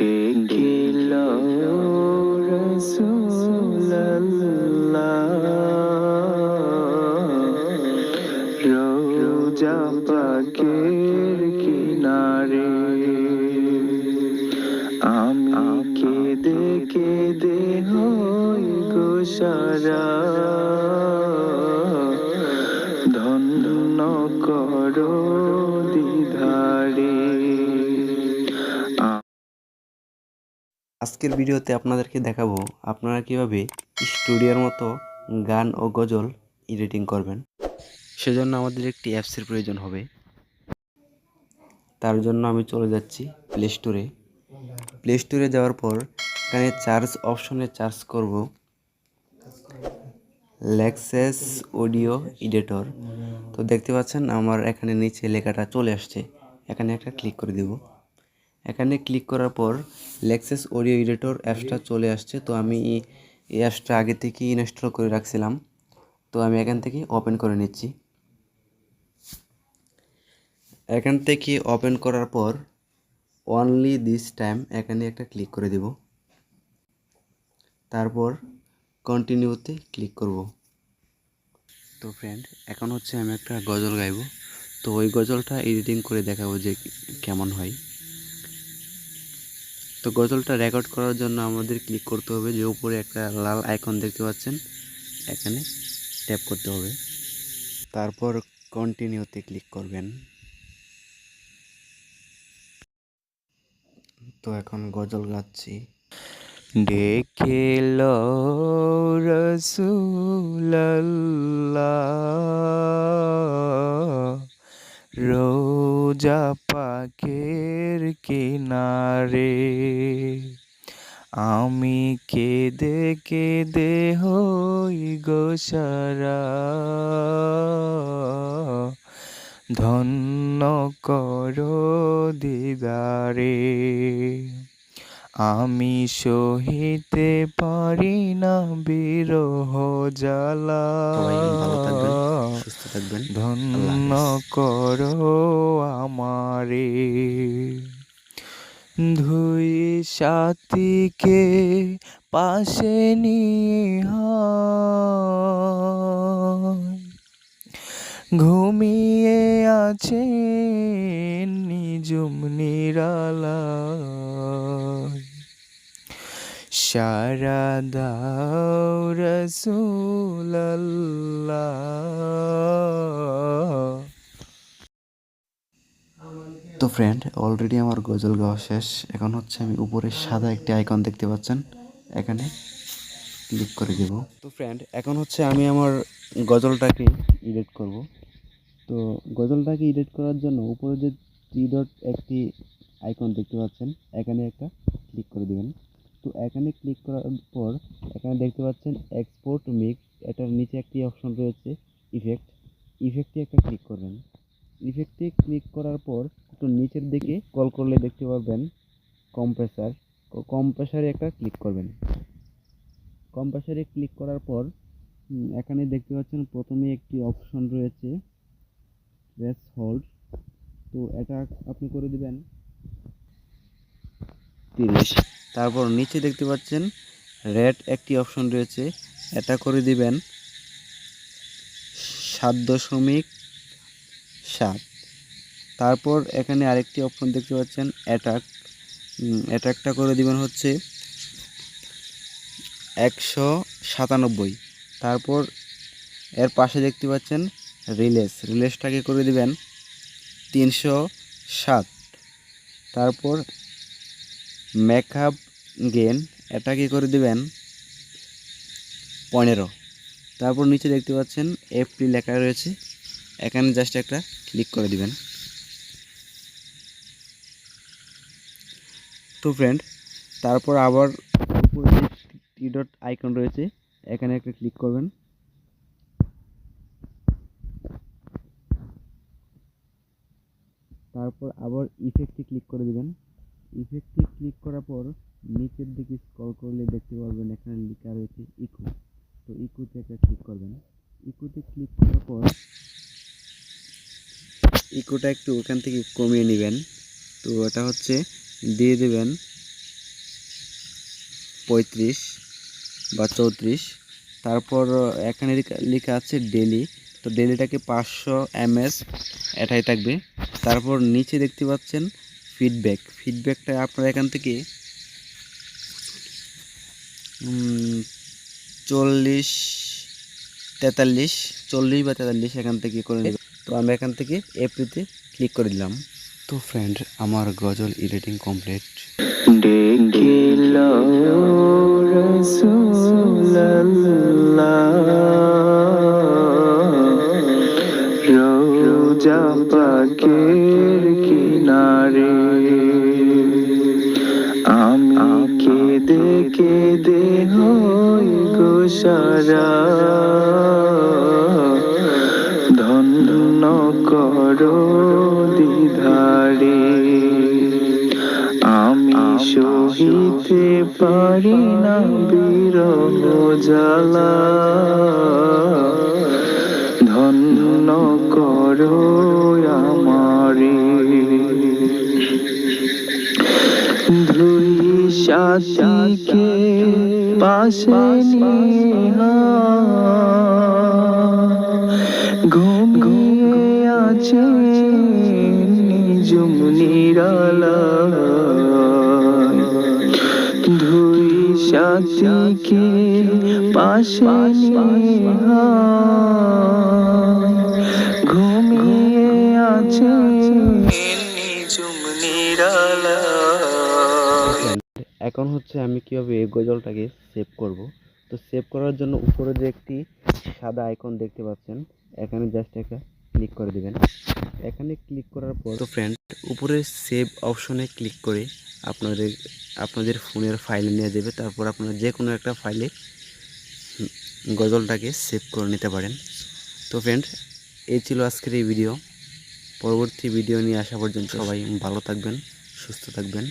ডেকিল রাসূলুল্লাহ রওজা পাকের কিনারে। আমি কেঁদে কেঁদে হই গো সারা, ধন্য করো দিদারে। আজকের ভিডিওতে আপনাদেরকে দেখাবো আপনারা কিভাবে স্টুডিওর মতো গান ও গজল এডিটিং করবেন। সেজন্য আমাদের একটি অ্যাপসের প্রয়োজন হবে। তার জন্য আমি চলে যাচ্ছি প্লে স্টোরে। প্লে স্টোরে যাওয়ার পর এখানে চার্জ অপশনে চার্জ করব লেক্সাস অডিও এডিটর। তো দেখতে পাচ্ছেন আমার এখানে নিচে লেখাটা চলে আসছে, এখানে একটা ক্লিক করে দেব। এখানে ক্লিক করার পর লেক্সাস অডিও এডিটর অ্যাপসটা চলে আসছে। তো আমি এই অ্যাপসটা আগে থেকেই ইনস্টল করে রাখছিলাম, তো আমি এখান থেকে ওপেন করে নিচ্ছি। এখান থেকে ওপেন করার পর অনলি দিস টাইম এখানে একটা ক্লিক করে দেব, তারপর কন্টিনিউতে ক্লিক করব। তো ফ্রেন্ড, এখন হচ্ছে আমি একটা গজল গাইব। তো ওই গজলটা এডিটিং করে দেখাবো যে কেমন হয়। তো গজলটা রেকর্ড করার জন্য আমাদের ক্লিক করতে হবে যে উপরে একটা লাল আইকন দেখতে পাচ্ছেন, এখানে ট্যাপ করতে হবে, তারপর কন্টিনিউতে ক্লিক করবেন। তো এখন গজল গাচ্ছি। ডেকিল রাসূলুল্লাহ রওজা পাকের কিনারে। আমি কেঁদে কেঁদে হই গো সারা, ধন্য করো দিদারে। আমি সহিতে পারি না বিরহ জ্বালা, সবাই ভালো থাকবেন, সুস্থ থাকবেন। আল্লাহ ধন্য হাফেজ। করো আমারে। ধুই সাথীকে পাশে নিয়ে ঘুমিয়ে আছে নিজুম নিরালায়। সারা দাও রাসূলুল্লাহ। তো ফ্রেন্ড, অলরেডি আমার গজল গাওয়া শেষ। এখন হচ্ছে আমি উপরে সাদা একটি আইকন দেখতে পাচ্ছেন, এখানে ক্লিক করে দেব। তো ফ্রেন্ড, এখন হচ্ছে আমি আমার গজলটাকে এডিট করব। তো গজলটাকে এডিট করার জন্য উপরে যে থ্রি ডট একটি আইকন দেখতে পাচ্ছেন, এখানে একটা ক্লিক করে দেবেন। তো এখানে ক্লিক করার পর এখানে দেখতে পাচ্ছেন এক্সপোর্ট মিক্স, এটার নিচে একটি অপশন রয়েছে ইফেক্টে একটা ক্লিক করবেন। ইফেক্টে ক্লিক করার পর একটু নিচের দিকে স্ক্রল করলে দেখতে পারবেন কম্প্রেসারে একটা ক্লিক করবেন। কম্প্রেসারে ক্লিক করার পর এখানে দেখতে পাচ্ছেন প্রথমে একটি অপশন রয়েছে থ্রেশহোল্ড। তো এটা আপনি করে দিবেন 30। তারপর নিচে দেখতে পাচ্ছেন রেট একটি অপশন রয়েছে, এটা করে দিবেন 7.7। তারপর এখানে আরেকটি অপশন দেখতে পাচ্ছেন অ্যাটাকটা করে দিবেন হচ্ছে 197। তারপর এর পাশে দেখতে পাচ্ছেন রিলেসটাকে করে দিবেন 307। তারপর মেকআপ গেন এটাকে করে দিবেন 15। তারপর নিচে দেখতে পাচ্ছেন এফটি লেখা রয়েছে, এখানে জাস্ট একটা ক্লিক করে দিবেন। তো ফ্রেন্ড, তারপর আবার উপরে যে থ্রি ডট আইকন রয়েছে, এখানে একটা ক্লিক করবেন। তারপর আবার ইফেক্টে ক্লিক করে দিবেন। ইফেক্টে ক্লিক করার পর নিচের দিকে স্ক্রল করলে দেখতে পারবেন এখানে লেখা রয়েছে ইকো। তো ইকোতে একটা ক্লিক করবেন। ইকোতে ক্লিক করার পর ইকোটা একটু ওখান থেকে কমিয়ে নেবেন। তো এটা হচ্ছে দিয়ে দেবেন 35 বা 34। তারপর এখানে লেখা আছে ডেলি, তো ডেলিটাকে 500 mS এটাই থাকবে। তারপর নিচে দেখতে পাচ্ছেন ফিডব্যাকটা আপনারা এখান থেকে 40 বা 43 এখান থেকে করে নেবেন। তো আমি এখান থেকে এপ্রিতে ক্লিক করে দিলাম। তো ফ্রেন্ড, আমার গজল এডিটিং কমপ্লিট। দেখিল রাসূলুল্লাহ রওজা পাকের কিনারে, আমি কেঁদে কেঁদে হই গো সারা, ধন্য করো দিদারে। আমি সহিতে পারি না বিরহ জ্বালা, ধন্য করো আমারে। দুই সাথীকে পাশে নিয়া ঘুমিয়ে আছে নিজুম নিরালায়। দুই সাথীকে পাশে নিয়া ঘুমিয়ে আছে নিজুম নিরালায়। এখন হচ্ছে আমি কিভাবে এই গজলটাকে সেভ করব। তো সেভ করার জন্য উপরে যে একটি সাদা আইকন দেখতে পাচ্ছেন, এখানে জাস্ট একটা ক্লিক করে দিবেন। এখানে ক্লিক করার পর তো ফ্রেন্ড, উপরে সেভ অপশনে ক্লিক করে আপনাদের ফোনের ফাইলে নিয়ে যাবে। তারপর আপনারা যে কোনো একটা ফাইলে গজলটাকে সেভ করে নিতে পারেন। তো ফ্রেন্ড, এই ছিল আজকের এই ভিডিও। পরবর্তী ভিডিও নিয়ে আসা পর্যন্ত সবাই ভালো থাকবেন, সুস্থ থাকবেন।